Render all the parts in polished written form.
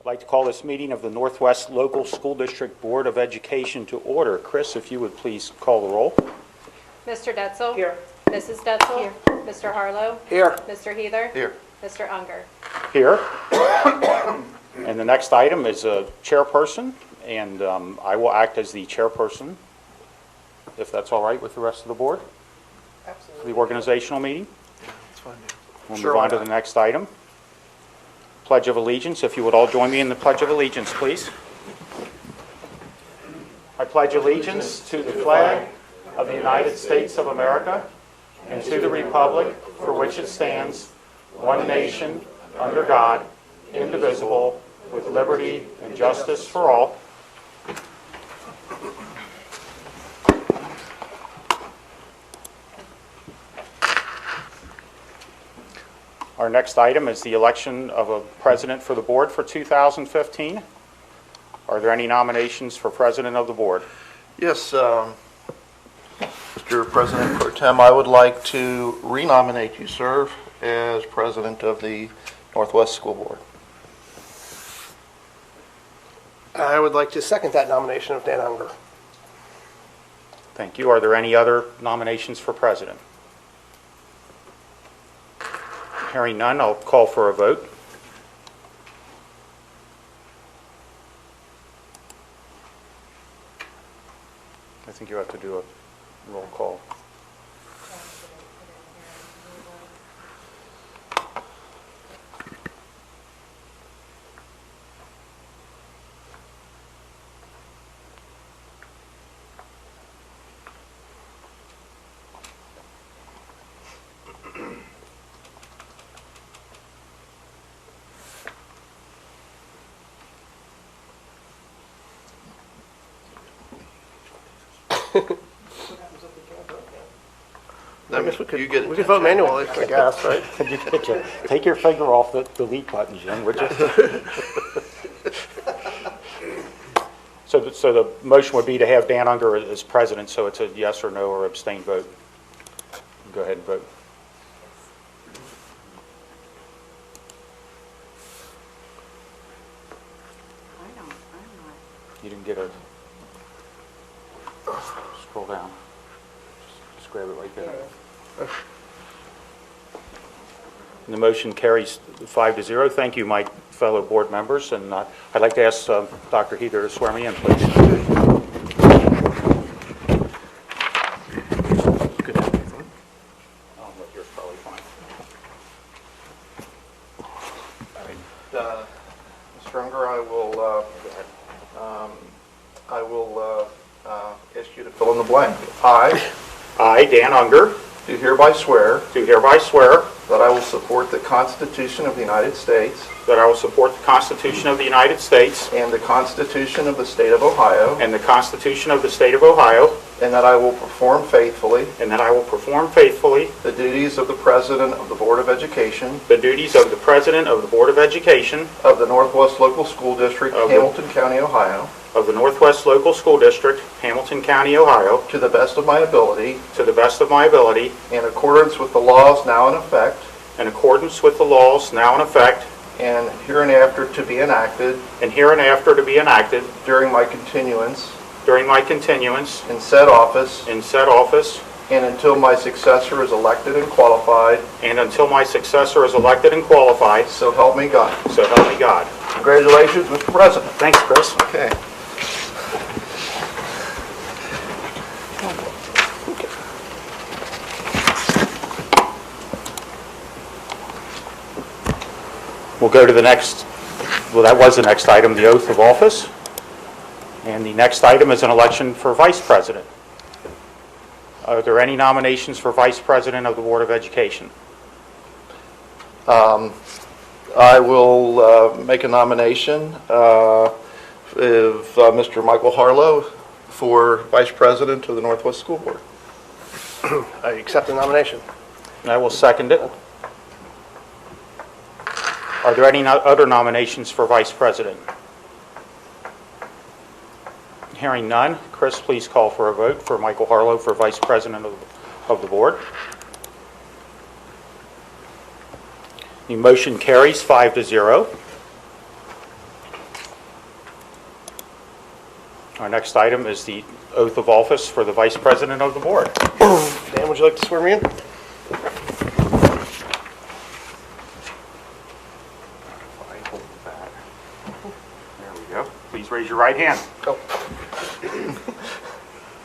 I'd like to call this meeting of the Northwest Local School District Board of Education to order. Chris, if you would please call the roll. Mr. Detzel? Here. Mrs. Detzel? Here. Mr. Harlow? Here. Mr. Heather? Here. Mr. Unger? Here. And the next item is a chairperson, and I will act as the chairperson, if that's all right with the rest of the board, for Absolutely. the organizational meeting. That's fine. We'll Sure, move on why to not? the next item. Pledge of Allegiance. If you would all join me in the Pledge of Allegiance, please. I pledge allegiance to the flag of the United States of America and to the republic for which it stands, one nation, under God, indivisible, with liberty and justice for all. Our next item is the election of a president for the board for 2015. Are there any nominations for president of the board? Yes, Mr. President Pro Tem, I would like to renominate you, sir, as president of the Northwest School Board. I would like to second that nomination of Dan Unger. Thank you. Are there any other nominations for president? Hearing none, I'll call for a vote. I think you have to do a roll call. I guess we You get could, it. we could vote manually, I guess, right? Take your finger off the delete button, Jim, would you? So the motion would be to have Dan Unger as president, so it's a yes or no or abstain vote. Go ahead and vote. You didn't get a, scroll down. Just grab it right there. And the motion carries 5-0. Thank you, my fellow board members, and I'd like to ask Dr. Heather to swear me in, please. Good. Yours probably fine. Mr. Unger, I will ask you to fill in the blank. I, Dan Unger, Do hereby swear do hereby swear that I will support the Constitution of the United States that I will support the Constitution of the United States and the Constitution of the State of Ohio, and the Constitution of the State of Ohio, and that I will perform faithfully and that I will perform faithfully the duties of the President of the Board of Education the duties of the President of the Board of Education of the Northwest Local School District, Of the- Hamilton County, Ohio, of the Northwest Local School District, Hamilton County, Ohio, to the best of my ability, to the best of my ability, in accordance with the laws now in effect, in accordance with the laws now in effect, and hereinafter to be enacted and hereinafter to be enacted during my continuance during my continuance in said office, in said office, and until my successor is elected and qualified, and until my successor is elected and qualified, so help me God. so help me God. Congratulations, Mr. President. Thanks, Chris. Okay. We'll go to the next, well, that was the next item, the oath of office. And the next item is an election for vice president. Are there any nominations for vice president of the Board of Education? I will make a nomination of Mr. Michael Harlow for Vice President of the Northwest School Board. I accept the nomination. And I will second it. Are there any other nominations for vice president? Hearing none, Chris, please call for a vote for Michael Harlow for vice president of the board. The motion carries 5-0. Our next item is the oath of office for the Vice President of the Board. Dan, would you like to swear me in? There we go. Please raise your right hand. Oh.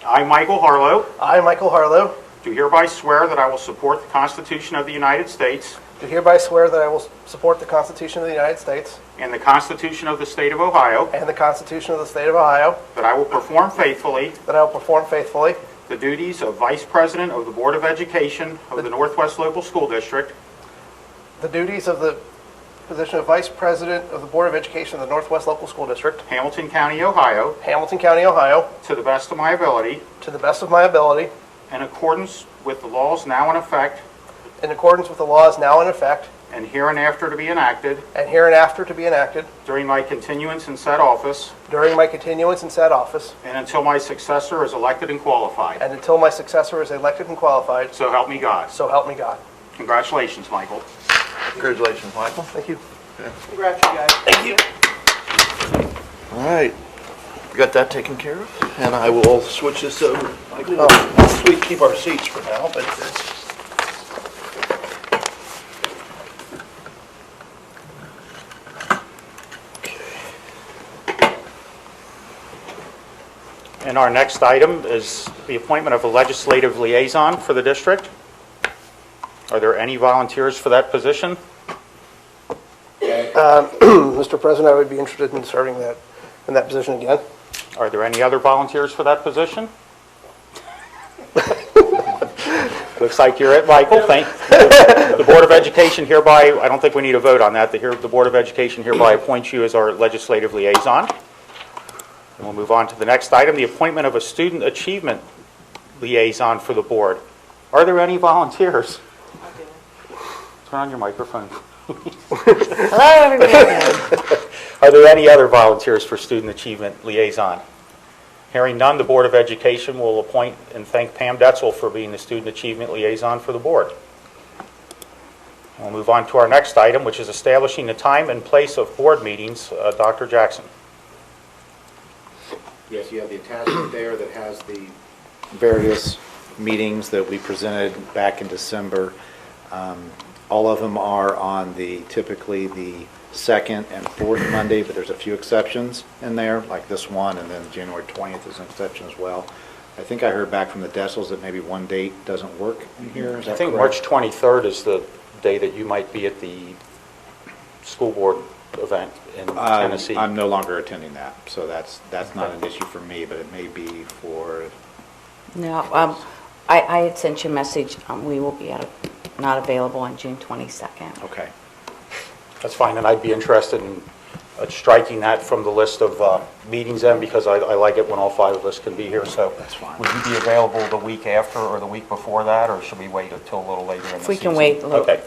I, Michael Harlow, I, Michael Harlow, do hereby swear that I will support the Constitution of the United States do hereby swear that I will support the Constitution of the United States and the Constitution of the State of Ohio, and the Constitution of the State of Ohio, that I will perform faithfully that I will perform faithfully the duties of Vice President of the Board of Education of the Northwest Local School District the duties of the position of Vice President of the Board of Education of the Northwest Local School District, Hamilton County, Ohio, Hamilton County, Ohio, to the best of my ability, to the best of my ability, in accordance with the laws now in effect in accordance with the laws now in effect and hereinafter to be enacted and hereinafter to be enacted during my continuance in said office during my continuance in said office and until my successor is elected and qualified. and until my successor is elected and qualified. So help me God. So help me God. Congratulations, Michael. Congratulations, Michael. Thank you. Congrats, you guys. Thank you. All right, we got that taken care of, and I will switch this over. We keep our seats for now, but it's... And our next item is the appointment of a legislative liaison for the district. Are there any volunteers for that position? Mr. President, I would be interested in serving in that position again. Are there any other volunteers for that position? Looks like you're it, Michael. Thank you. The Board of Education hereby, I don't think we need a vote on that. The Board of Education hereby appoints you as our legislative liaison. And we'll move on to the next item, the appointment of a student achievement liaison for the board. Are there any volunteers? Turn on your microphone. Hello, everybody. Are there any other volunteers for student achievement liaison? Hearing none, the Board of Education will appoint and thank Pam Detzel for being the student achievement liaison for the board. We'll move on to our next item, which is establishing the time and place of board meetings. Dr. Jackson. Yes, you have the attachment there that has the various meetings that we presented back in December. All of them are on typically the second and fourth Monday, but there's a few exceptions in there, like this one, and then January 20th is an exception as well. I think I heard back from the Dessels that maybe one date doesn't work in here. Is that I think correct? March 23rd is the day that you might be at the school board event in Tennessee. I'm no longer attending that, so that's not an issue for me, but it may be for... No, I had sent you a message. We will be not available on June 22nd. Okay. That's fine, and I'd be interested in striking that from the list of meetings then, because I like it when all five of us can be here, so. That's fine. Would you be available the week after or the week before that, or should we wait until a little later in the season? If we can wait a little. Okay.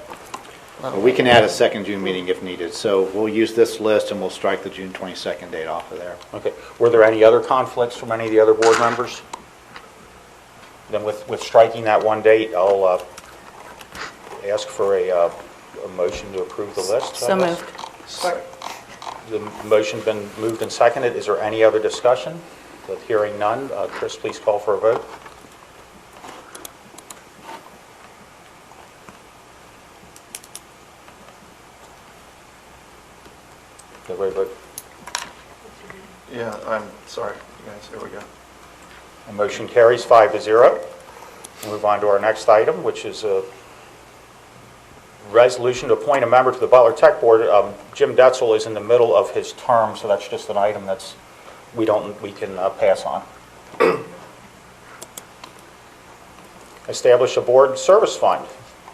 Well, we can add a second June meeting if needed, so we'll use this list and we'll strike the June 22nd date off of there. Okay. Were there any other conflicts from any of the other board members? Then with striking that one date, I'll ask for a motion to approve the list. So moved. Second. The motion's been moved and seconded. Is there any other discussion? With hearing none, Chris, please call for a vote. Everybody vote. Yeah, I'm sorry, you guys, here we go. The motion carries 5-0. We'll move on to our next item, which is a resolution to appoint a member to the Butler Tech Board. Jim Detzel is in the middle of his term, so that's just an item we can pass on. Establish a board service fund.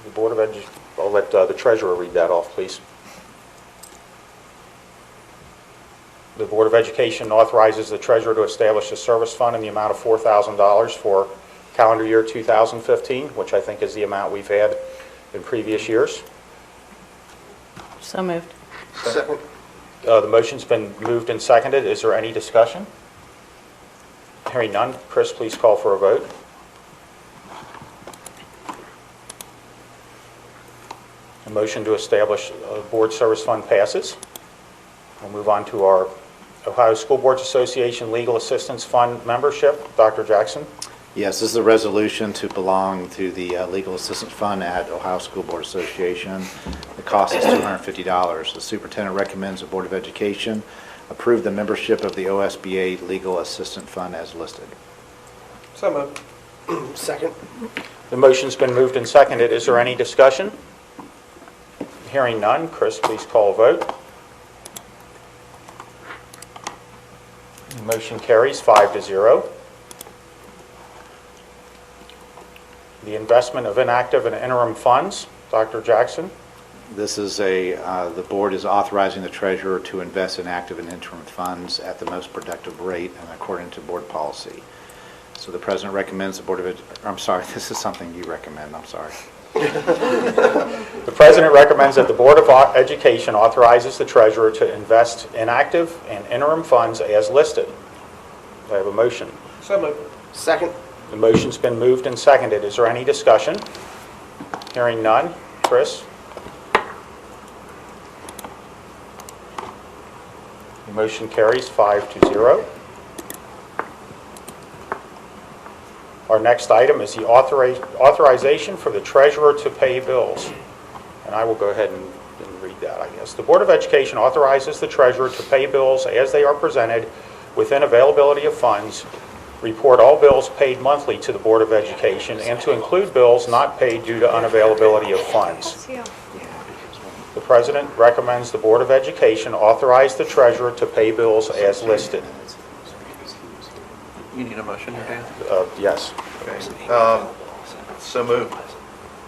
The Board of I'll let the treasurer read that off, please. The Board of Education authorizes the treasurer to establish a service fund in the amount of $4,000 for calendar year 2015, which I think is the amount we've had in previous years. So moved. Second. The motion's been moved and seconded. Is there any discussion? Hearing none, Chris, please call for a vote. A motion to establish a board service fund passes. We'll move on to our Ohio School Boards Association Legal Assistance Fund membership. Dr. Jackson. Yes, this is a resolution to belong to the Legal Assistance Fund at Ohio School Board Association. The cost is $250. The superintendent recommends the Board of Education approve the membership of the OSBA Legal Assistance Fund as listed. So moved. Second. The motion's been moved and seconded. Is there any discussion? Hearing none. Chris, please call a vote. The motion carries 5-0. The investment of inactive and interim funds. Dr. Jackson. This is the board is authorizing the treasurer to invest in active and interim funds at the most productive rate and according to board policy. So the president recommends the Board of I'm sorry, this is something you recommend, I'm sorry. The president recommends that the Board of Education authorizes the treasurer to invest in active and interim funds as listed. Do I have a motion? So moved. Second. The motion's been moved and seconded. Is there any discussion? Hearing none. Chris? The motion carries 5-0. Our next item is the authorization for the treasurer to pay bills. And I will go ahead and read that, I guess. The Board of Education authorizes the treasurer to pay bills as they are presented within availability of funds, report all bills paid monthly to the Board of Education, and to include bills not paid due to unavailability of funds. The President recommends the Board of Education authorize the treasurer to pay bills as listed. You need a motion, Dan? Yes. Okay. So moved.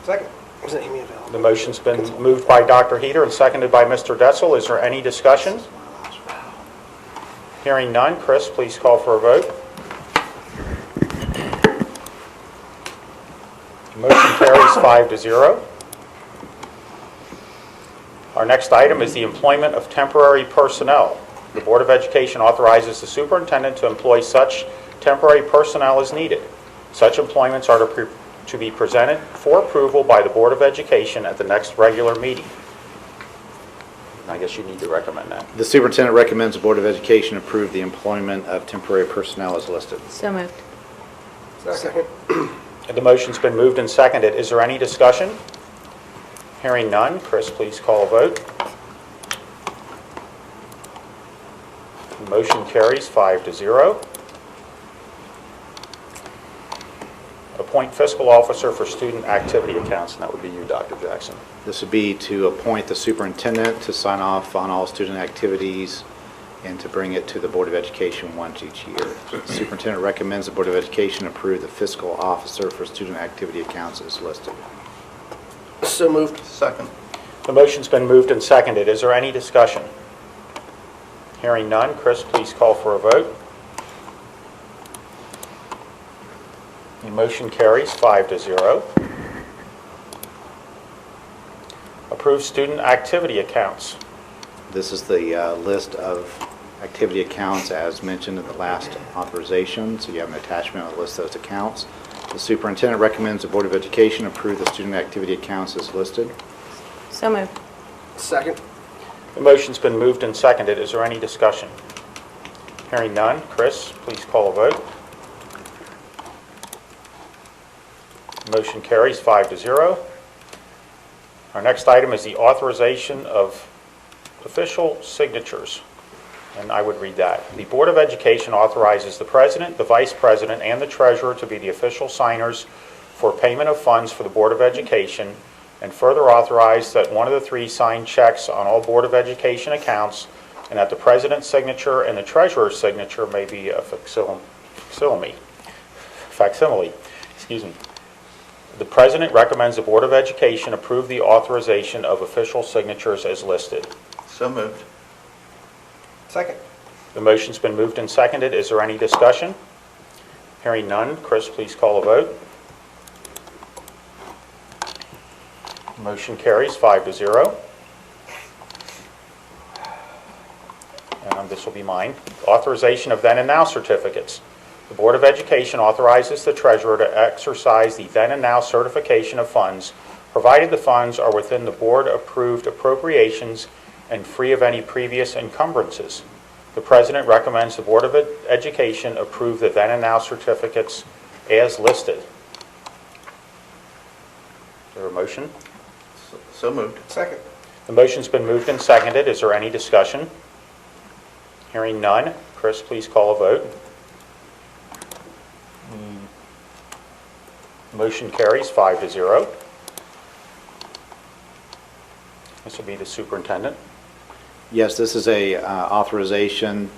Second. Was that Amy available? The motion's been moved by Dr. Heater and seconded by Mr. Detzel. Is there any discussion? Hearing none. Chris, please call for a vote. The motion carries 5-0. Our next item is the employment of temporary personnel. The Board of Education authorizes the superintendent to employ such temporary personnel as needed. Such employments are to be presented for approval by the Board of Education at the next regular meeting. I guess you need to recommend that. The superintendent recommends the Board of Education approve the employment of temporary personnel as listed. So moved. Second. The motion's been moved and seconded. Is there any discussion? Hearing none. Chris, please call a vote. The motion carries 5-0. Appoint fiscal officer for student activity accounts, and that would be you, Dr. Jackson. This would be to appoint the superintendent to sign off on all student activities and to bring it to the Board of Education once each year. The superintendent recommends the Board of Education approve the fiscal officer for student activity accounts as listed. So moved. Second. The motion's been moved and seconded. Is there any discussion? Hearing none. Chris, please call for a vote. The motion carries 5-0. Approve student activity accounts. This is the list of activity accounts as mentioned in the last authorization. So you have an attachment that lists those accounts. The superintendent recommends the Board of Education approve the student activity accounts as listed. So moved. Second. The motion's been moved and seconded. Is there any discussion? Hearing none. Chris, please call a vote. Motion carries 5-0. Our next item is the authorization of official signatures, and I would read that. The Board of Education authorizes the President, the Vice President, and the Treasurer to be the official signers for payment of funds for the Board of Education, and further authorize that one of the three sign checks on all Board of Education accounts, and that the President's signature and the Treasurer's signature may be a facsimile. Excuse me. The President recommends the Board of Education approve the authorization of official signatures as listed. So moved. Second. The motion's been moved and seconded. Is there any discussion? Hearing none. Chris, please call a vote. Motion carries 5-0. And this will be mine. Authorization of then and now certificates. The Board of Education authorizes the Treasurer to exercise the then and now certification of funds, provided the funds are within the Board-approved appropriations and free of any previous encumbrances. The President recommends the Board of Education approve the then and now certificates as listed. Is there a motion? So moved. Second. The motion's been moved and seconded. Is there any discussion? Hearing none. Chris, please call a vote. Motion carries 5-0. This will be the superintendent. Yes, this is a authorization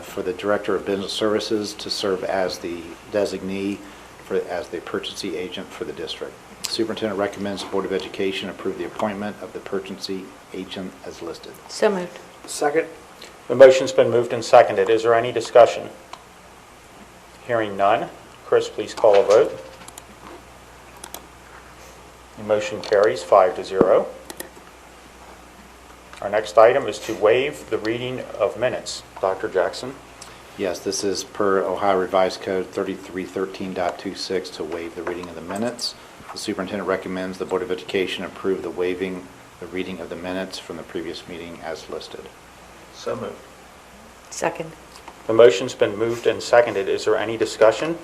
for the Director of Business Services to serve as the designee as the purchasing agent for the district. The Superintendent recommends the Board of Education approve the appointment of the purchasing agent as listed. So moved. Second. The motion's been moved and seconded. Is there any discussion? Hearing none. Chris, please call a vote. The motion carries 5-0. Our next item is to waive the reading of minutes. Dr. Jackson? Yes, this is per Ohio Revised Code 3313.26 to waive the reading of the minutes. The Superintendent recommends the Board of Education approve the waiving the reading of the minutes from the previous meeting as listed. So moved. Second. The motion's been moved and seconded. Is there any discussion?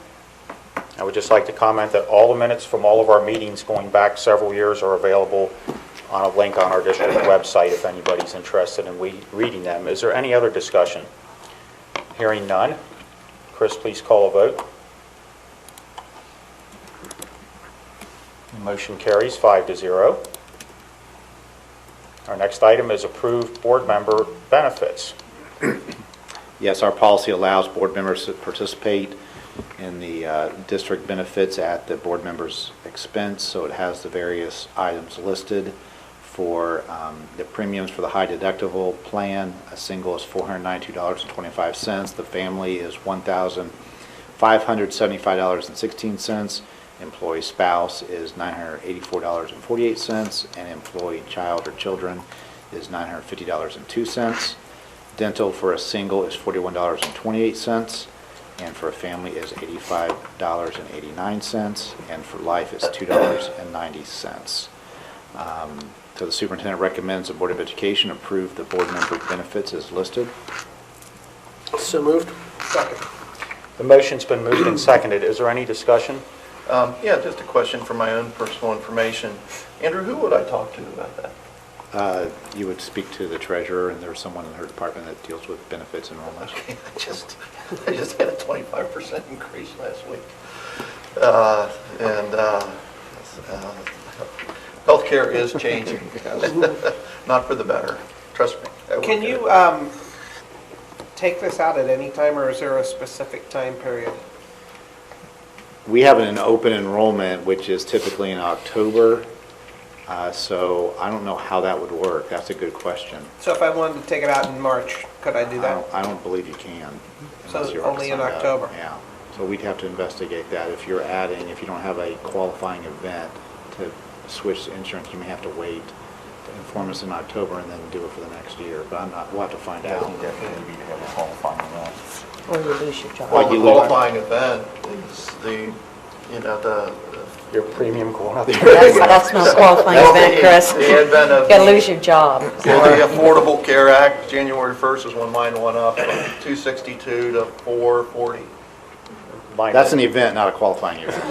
I would just like to comment that all the minutes from all of our meetings going back several years are available on a link on our district website if anybody's interested in reading them. Is there any other discussion? Hearing none. Chris, please call a vote. The motion carries 5-0. Our next item is approved board member benefits. Yes, our policy allows board members to participate in the district benefits at the board member's expense, so it has the various items listed. For the premiums for the high deductible plan, a single is $492.25. The family is $1,575.16. Employee spouse is $984.48, and employee child or children is $950.02. Dental for a single is $41.28, and for a family is $85.89, and for life is $2.90. So the Superintendent recommends the Board of Education approve the board member benefits as listed. So moved. Second. The motion's been moved and seconded. Is there any discussion? Yeah, just a question for my own personal information. Andrew, who would I talk to about that? You would speak to the treasurer, and there's someone in her department that deals with benefits enrollment. Okay, I just had a 25% increase last week. Healthcare is changing, not for the better, trust me. Can you take this out at any time, or is there a specific time period? We have an open enrollment, which is typically in October, so I don't know how that would work. That's a good question. So if I wanted to take it out in March, could I do that? I don't believe you can. So unless you're only in signed up. October? Yeah, so we'd have to investigate that. If you don't have a qualifying event to switch to insurance, you may have to wait to inform us in October and then do it for the next year, but we'll have to find out. Definitely need to have a qualifying event. Or you lose your job. Well, the qualifying event is the Your premium going up. That's no qualifying event, Chris. The advent of You gotta lose your job. the Affordable Care Act, January 1st is when mine went up from 262 to 440. That's an event, not a qualifying event.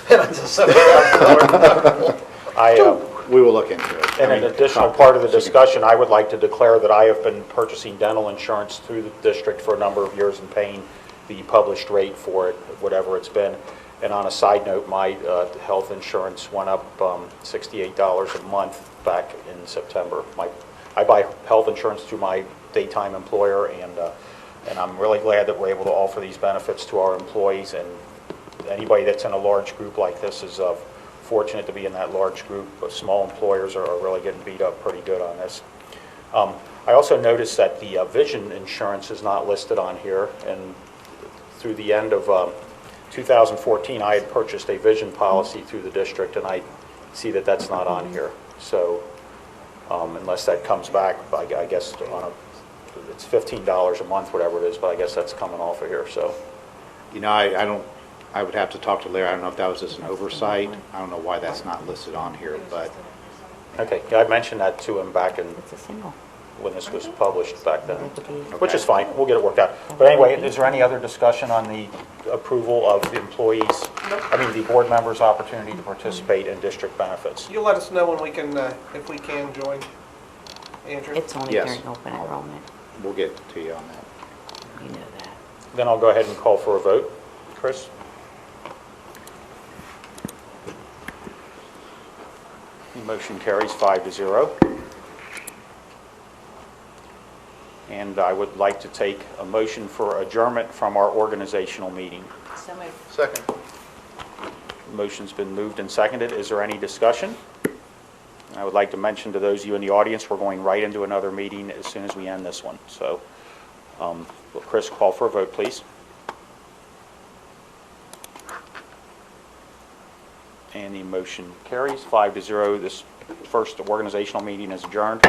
And it's a $7,000. We will look into it. And an additional part of the discussion, I would like to declare that I have been purchasing dental insurance through the district for a number of years and paying the published rate for it, whatever it's been. And on a side note, my health insurance went up $68 a month back in September. I buy health insurance through my daytime employer, and I'm really glad that we're able to offer these benefits to our employees. And anybody that's in a large group like this is fortunate to be in that large group. But small employers are really getting beat up pretty good on this. I also noticed that the vision insurance is not listed on here, and through the end of 2014, I had purchased a vision policy through the district, and I see that that's not on here. So unless that comes back, I guess it's $15 a month, whatever it is, but I guess that's coming off of here. So, I would have to talk to Larry. I don't know if that was just an oversight. I don't know why that's not listed on here, but okay, yeah, I mentioned that to him back in It's a single. when this was published back then, which is fine, we'll get it worked out. But anyway, is there any other discussion on the approval of the employees, the board members' opportunity to participate in district benefits? You'll let us know when we can, if we can join, Andrew? It's only Yes. during open enrollment, We'll get to you on that. you know that. Then I'll go ahead and call for a vote. Chris? The motion carries 5-0. And I would like to take a motion for adjournment from our organizational meeting. So moved. Second. Motion's been moved and seconded. Is there any discussion? I would like to mention to those of you in the audience, we're going right into another meeting as soon as we end this one. So, will Chris call for a vote, please? And the motion carries 5-0. This first organizational meeting is adjourned.